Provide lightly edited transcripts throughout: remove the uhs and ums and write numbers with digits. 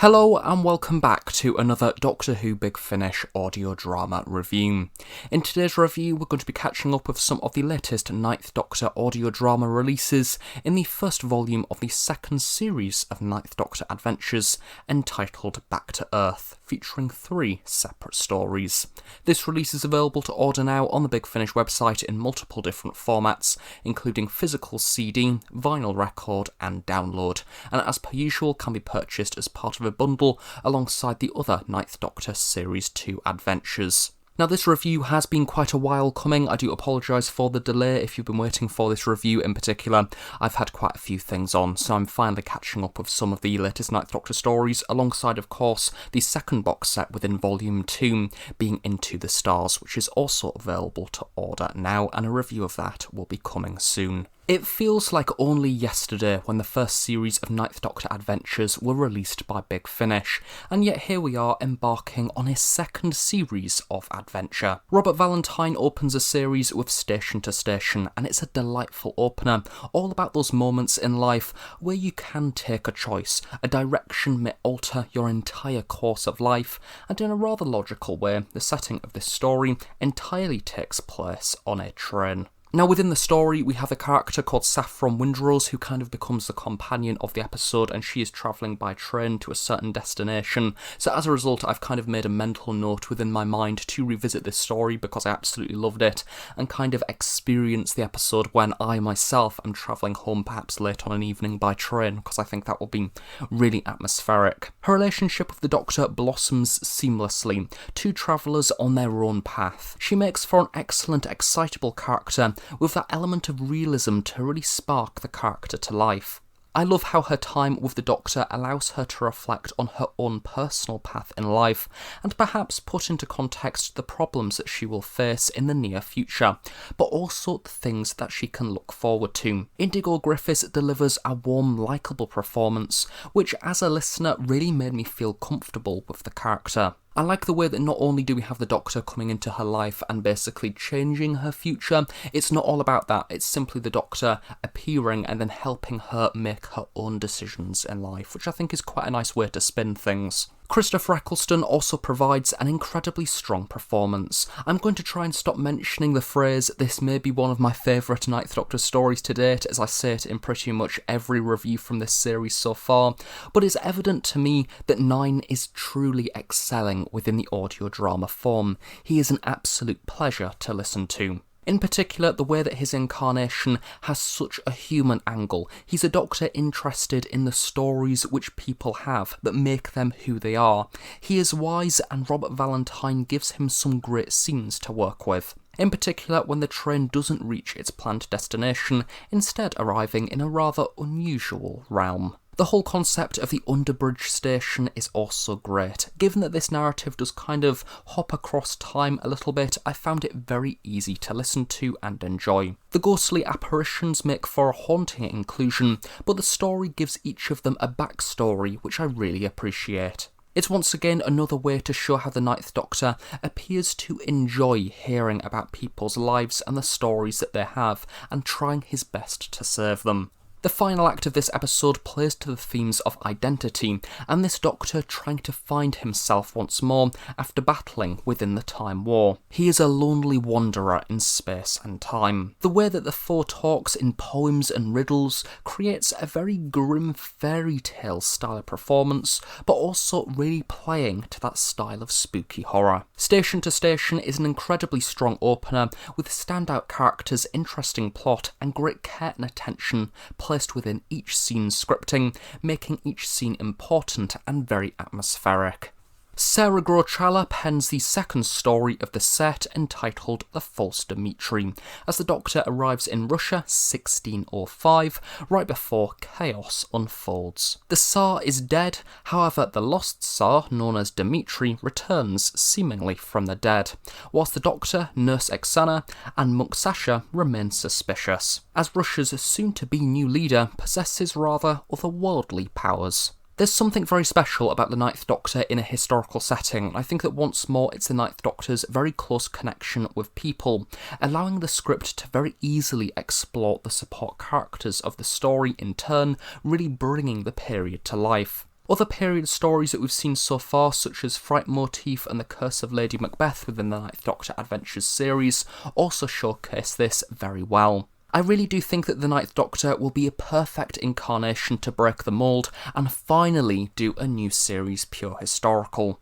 Hello and welcome back to another Doctor Who Big Finish audio drama review. In today's review we're going to be catching up with some of the latest Ninth Doctor audio drama releases in the first volume of the second series of Ninth Doctor adventures, entitled Back to Earth, featuring 3 separate stories. This release is available to order now on the Big Finish website in multiple different formats, including physical CD, vinyl record and download, and as per usual can be purchased as part of a bundle alongside the other Ninth Doctor Series 2 adventures. Now this review has been quite a while coming. I do apologise for the delay if you've been waiting for this review in particular. I've had quite a few things on, so I'm finally catching up with some of the latest Ninth Doctor stories, alongside of course the second box set within Volume 2 being Into the Stars, which is also available to order now, and a review of that will be coming soon. It feels like only yesterday when the first series of Ninth Doctor adventures were released by Big Finish, and yet here we are embarking on a second series of adventure. Robert Valentine opens a series with Station to Station, and it's a delightful opener, all about those moments in life where you can take a choice. A direction may alter your entire course of life, and in a rather logical way, the setting of this story entirely takes place on a train. Now within the story we have a character called Saffron Windrose who kind of becomes the companion of the episode, and she is travelling by train to a certain destination. So as a result I've kind of made a mental note within my mind to revisit this story because I absolutely loved it and kind of experience the episode when I myself am travelling home perhaps late on an evening by train, because I think that will be really atmospheric. Her relationship with the Doctor blossoms seamlessly, 2 travellers on their own path. She makes for an excellent, excitable character with that element of realism to really spark the character to life. I love how her time with the Doctor allows her to reflect on her own personal path in life, and perhaps put into context the problems that she will face in the near future, but also the things that she can look forward to. Indigo Griffiths delivers a warm, likeable performance, which as a listener really made me feel comfortable with the character. I like the way that not only do we have the Doctor coming into her life and basically changing her future, it's not all about that, it's simply the Doctor appearing and then helping her make her own decisions in life, which I think is quite a nice way to spin things. Christopher Eccleston also provides an incredibly strong performance. I'm going to try and stop mentioning the phrase, "this may be one of my favourite Ninth Doctor stories to date," as I say it in pretty much every review from this series so far, but it's evident to me that Nine is truly excelling within the audio drama form. He is an absolute pleasure to listen to. In particular, the way that his incarnation has such a human angle. He's a Doctor interested in the stories which people have that make them who they are. He is wise, and Robert Valentine gives him some great scenes to work with. In particular, when the train doesn't reach its planned destination, instead arriving in a rather unusual realm. The whole concept of the Underbridge station is also great. Given that this narrative does kind of hop across time a little bit, I found it very easy to listen to and enjoy. The ghostly apparitions make for a haunting inclusion, but the story gives each of them a backstory which I really appreciate. It's once again another way to show how the Ninth Doctor appears to enjoy hearing about people's lives and the stories that they have, and trying his best to serve them. The final act of this episode plays to the themes of identity, and this Doctor trying to find himself once more after battling within the Time War. He is a lonely wanderer in space and time. The way that the four talks in poems and riddles creates a very grim fairy tale style of performance, but also really playing to that style of spooky horror. Station to Station is an incredibly strong opener, with standout characters, interesting plot, and great care and attention placed within each scene's scripting, making each scene important and very atmospheric. Sarah Grochala pens the second story of the set, entitled The False Dimitri, as the Doctor arrives in Russia 1605, right before chaos unfolds. The Tsar is dead, however the lost Tsar, known as Dimitri, returns seemingly from the dead, whilst the Doctor, Nurse Oksana, and Monk Sasha remain suspicious, as Russia's soon-to-be new leader possesses rather otherworldly powers. There's something very special about the Ninth Doctor in a historical setting. I think that once more it's the Ninth Doctor's very close connection with people, allowing the script to very easily explore the support characters of the story in turn, really bringing the period to life. Other period stories that we've seen so far, such as Fright Motif and The Curse of Lady Macbeth within the Ninth Doctor Adventures series, also showcase this very well. I really do think that the Ninth Doctor will be a perfect incarnation to break the mould and finally do a new series pure historical.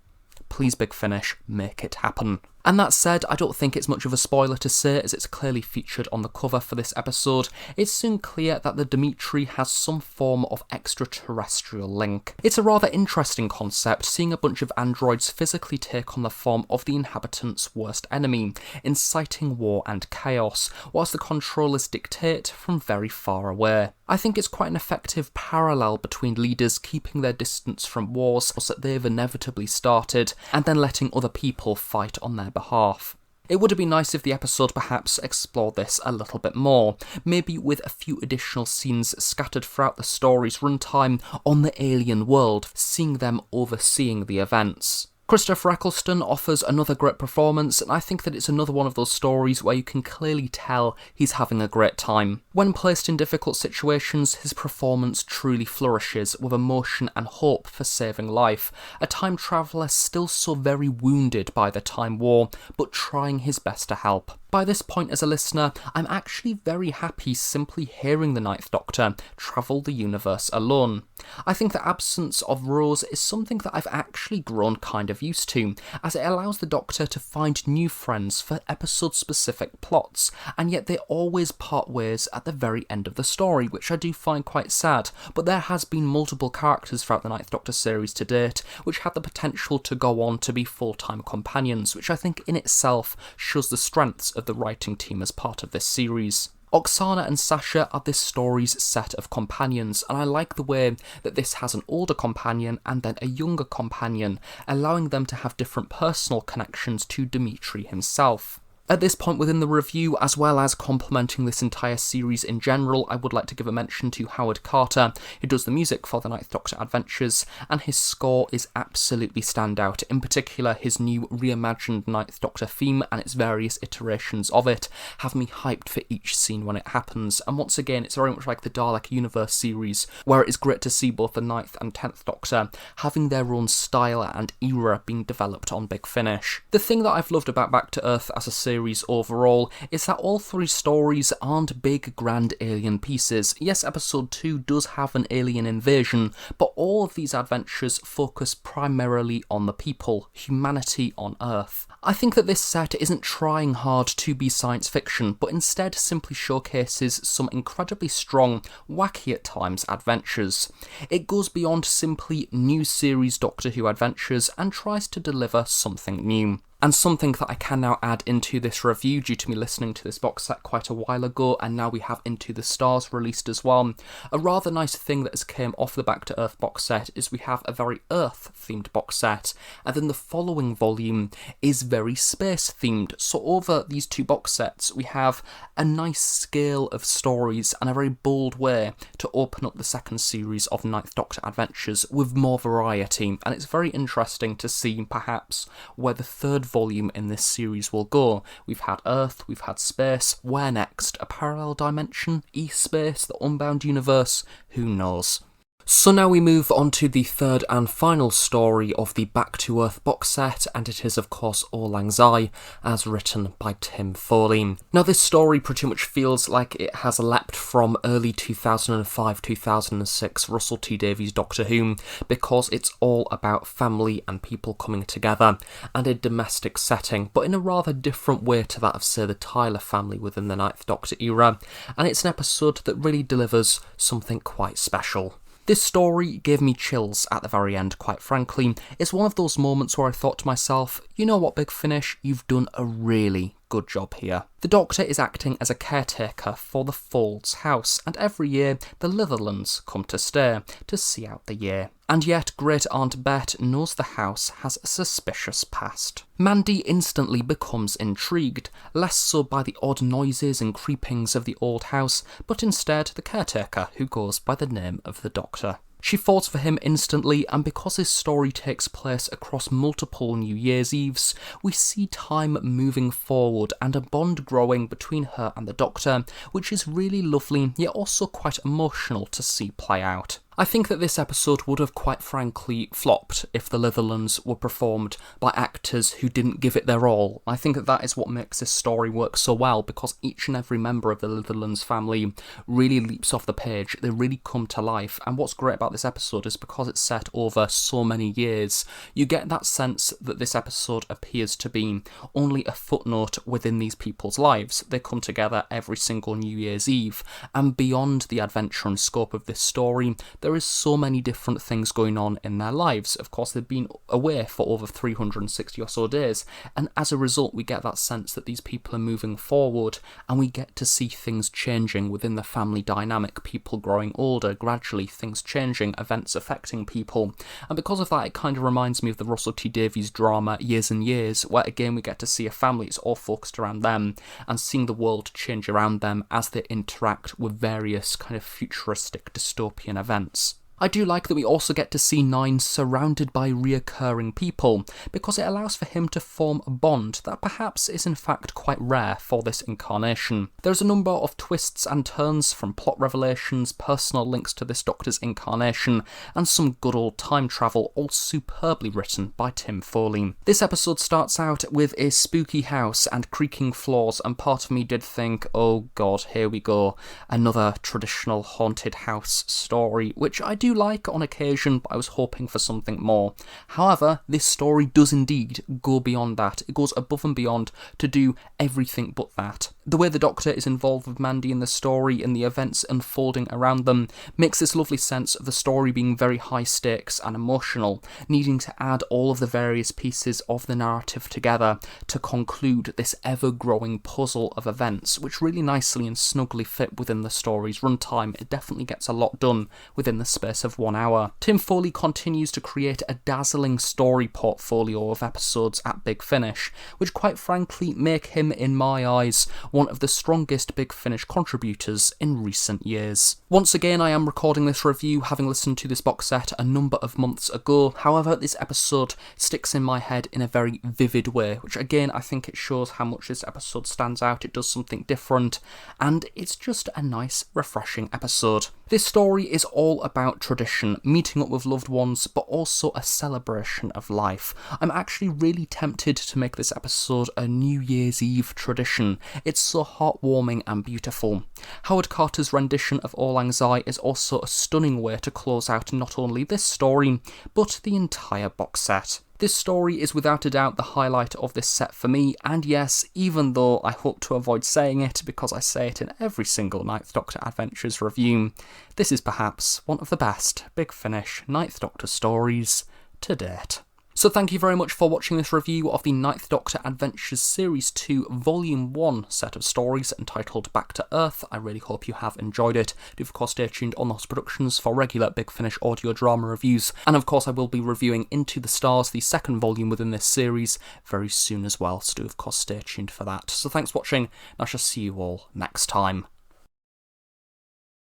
Please, Big Finish, make it happen. And that said, I don't think it's much of a spoiler to say, as it's clearly featured on the cover for this episode. It's soon clear that the Dimitri has some form of extraterrestrial link. It's a rather interesting concept, seeing a bunch of androids physically take on the form of the inhabitants' worst enemy, inciting war and chaos, whilst the controllers dictate from very far away. I think it's quite an effective parallel between leaders keeping their distance from wars that they've inevitably started, and then letting other people fight on their behalf. It would have been nice if the episode perhaps explored this a little bit more, maybe with a few additional scenes scattered throughout the story's runtime on the alien world, seeing them overseeing the events. Christopher Eccleston offers another great performance, and I think that it's another one of those stories where you can clearly tell he's having a great time. When placed in difficult situations, his performance truly flourishes, with emotion and hope for saving life, a time traveller still so very wounded by the Time War, but trying his best to help. By this point as a listener, I'm actually very happy simply hearing the Ninth Doctor travel the universe alone. I think the absence of Rose is something that I've actually grown kind of used to, as it allows the Doctor to find new friends for episode-specific plots, and yet they always part ways at the very end of the story, which I do find quite sad, but there has been multiple characters throughout the Ninth Doctor series to date, which had the potential to go on to be full-time companions, which I think in itself shows the strengths of the writing team as part of this series. Oksana and Sasha are this story's set of companions, and I like the way that this has an older companion and then a younger companion, allowing them to have different personal connections to Dimitri himself. At this point within the review, as well as complimenting this entire series in general, I would like to give a mention to Howard Carter, who does the music for the Ninth Doctor Adventures, and his score is absolutely standout. In particular, his new reimagined Ninth Doctor theme and its various iterations of it have me hyped for each scene when it happens, and once again, it's very much like the Dalek Universe series, where it is great to see both the Ninth and 10th Doctor having their own style and era being developed on Big Finish. The thing that I've loved about Back to Earth as a series overall is that all three stories aren't big grand alien pieces. Yes, episode 2 does have an alien invasion, but all of these adventures focus primarily on the people, humanity on Earth. I think that this set isn't trying hard to be science fiction, but instead simply showcases some incredibly strong, wacky at times adventures. It goes beyond simply new series Doctor Who adventures and tries to deliver something new. And something that I can now add into this review due to me listening to this box set quite a while ago, and now we have Into the Stars released as well. A rather nice thing that has came off the Back to Earth box set is we have a very Earth-themed box set, and then the following volume is very space-themed. So over these two box sets, we have a nice scale of stories and a very bold way to open up the second series of Ninth Doctor Adventures with more variety, and it's very interesting to see perhaps where the third volume in this series will go. We've had Earth, we've had space, where next? A parallel dimension? E-space? The Unbound Universe? Who knows? So now we move on to the third and final story of the Back to Earth box set, and it is of course Auld Lang Syne, as written by Tim Foley. Now this story pretty much feels like it has leapt from early 2005-2006 Russell T Davies Doctor Who, because it's all about family and people coming together, and a domestic setting, but in a rather different way to that of, say, the Tyler family within the Ninth Doctor era, and it's an episode that really delivers something quite special. This story gave me chills at the very end, quite frankly. It's one of those moments where I thought to myself, you know what, Big Finish, you've done a really good job here. The Doctor is acting as a caretaker for the Folds house, and every year the Litherlands come to stay to see out the year. And yet Great Aunt Bet knows the house has a suspicious past. Mandy instantly becomes intrigued, less so by the odd noises and creepings of the old house, but instead the caretaker who goes by the name of the Doctor. She falls for him instantly, and because his story takes place across multiple New Year's Eves, we see time moving forward and a bond growing between her and the Doctor, which is really lovely, yet also quite emotional to see play out. I think that this episode would have quite frankly flopped if the Litherlands were performed by actors who didn't give it their all. I think that is what makes this story work so well, because each and every member of the Litherlands family really leaps off the page, they really come to life, and what's great about this episode is because it's set over so many years, you get that sense that this episode appears to be only a footnote within these people's lives. They come together every single New Year's Eve, and beyond the adventure and scope of this story, there is so many different things going on in their lives. Of course, they've been away for over 360 or so days, and as a result we get that sense that these people are moving forward, and we get to see things changing within the family dynamic, people growing older, gradually things changing, events affecting people, and because of that it kind of reminds me of the Russell T Davies drama Years and Years, where again we get to see a family, it's all focused around them, and seeing the world change around them as they interact with various kind of futuristic dystopian events. I do like that we also get to see Nine surrounded by reoccurring people, because it allows for him to form a bond that perhaps is in fact quite rare for this incarnation. There's a number of twists and turns, from plot revelations, personal links to this Doctor's incarnation, and some good old time travel, all superbly written by Tim Foley. This episode starts out with a spooky house and creaking floors, and part of me did think, oh god, here we go, another traditional haunted house story, which I do like on occasion, but I was hoping for something more. However, this story does indeed go beyond that. It goes above and beyond to do everything but that. The way the Doctor is involved with Mandy in the story and the events unfolding around them makes this lovely sense of the story being very high stakes and emotional, needing to add all of the various pieces of the narrative together to conclude this ever-growing puzzle of events, which really nicely and snugly fit within the story's runtime. It definitely gets a lot done within the space of 1 hour. Tim Foley continues to create a dazzling story portfolio of episodes at Big Finish, which quite frankly make him, in my eyes, one of the strongest Big Finish contributors in recent years. Once again, I am recording this review having listened to this box set a number of months ago, however this episode sticks in my head in a very vivid way, which again I think it shows how much this episode stands out. It does something different, and it's just a nice, refreshing episode. This story is all about tradition, meeting up with loved ones, but also a celebration of life. I'm actually really tempted to make this episode a New Year's Eve tradition. It's so heartwarming and beautiful. Howard Carter's rendition of Auld Lang Syne is also a stunning way to close out not only this story, but the entire box set. This story is without a doubt the highlight of this set for me, and yes, even though I hope to avoid saying it because I say it in every single Ninth Doctor Adventures review, this is perhaps one of the best Big Finish Ninth Doctor stories to date. So thank you very much for watching this review of the Ninth Doctor Adventures Series 2 Volume 1 set of stories entitled Back to Earth. I really hope you have enjoyed it. Do of course stay tuned on The Host Productions for regular Big Finish audio drama reviews, and of course I will be reviewing Into the Stars, the second volume within this series, very soon as well, so do of course stay tuned for that. So thanks for watching, and I shall see you all next time.